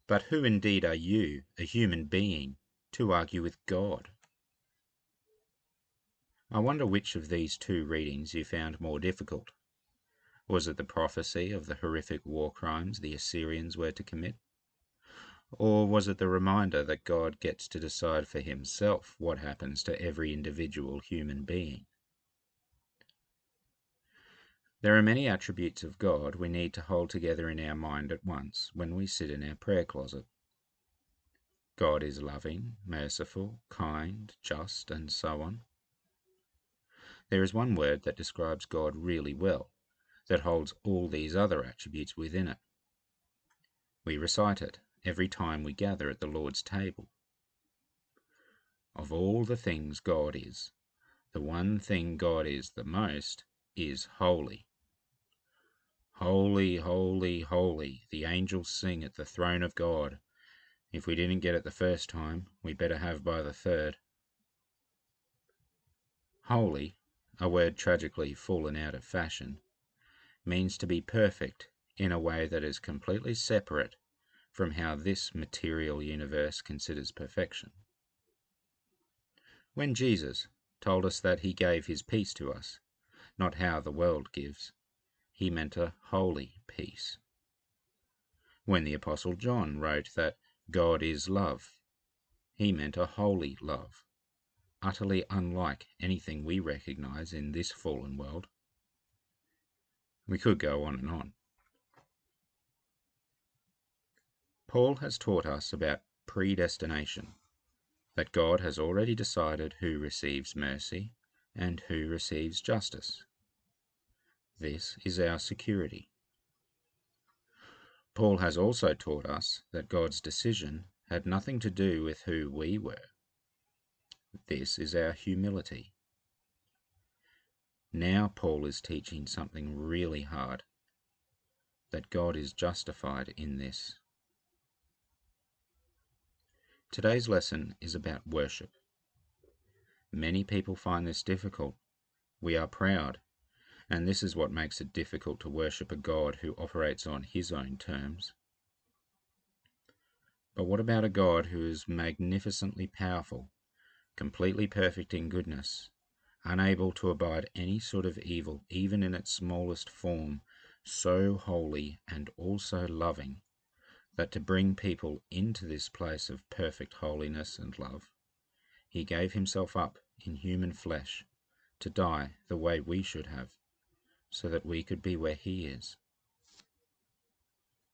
But who indeed are you, a human being, to argue with God? I wonder which of these two readings you found more difficult. Was it the prophecy of the horrific war crimes the Assyrians were to commit? Or was it the reminder that God gets to decide for himself what happens to every individual human being? There are many attributes of God we need to hold together in our mind at once when we sit in our prayer closet. God is loving, merciful, kind, just, and so on. There is one word that describes God really well, that holds all these other attributes within it. We recite it every time we gather at the Lord's table. Of all the things God is, the one thing God is the most is holy. Holy, holy, holy, the angels sing at the throne of God. If we didn't get it the first time, we better have by the third. Holy, a word tragically fallen out of fashion, means to be perfect in a way that is completely separate from how this material universe considers perfection. When Jesus told us that he gave his peace to us, not how the world gives, he meant a holy peace. When the Apostle John wrote that God is love, he meant a holy love, utterly unlike anything we recognize in this fallen world. We could go on and on. Paul has taught us about predestination, that God has already decided who receives mercy and who receives justice. This is our security. Paul has also taught us that God's decision had nothing to do with who we were. This is our humility. Now Paul is teaching something really hard, that God is justified in this. Today's lesson is about worship. Many people find this difficult. We are proud, and this is what makes it difficult to worship a God who operates on his own terms. But what about a God who is magnificently powerful, completely perfect in goodness, unable to abide any sort of evil, even in its smallest form, so holy and also loving, that to bring people into this place of perfect holiness and love, he gave himself up in human flesh to die the way we should have, so that we could be where he is?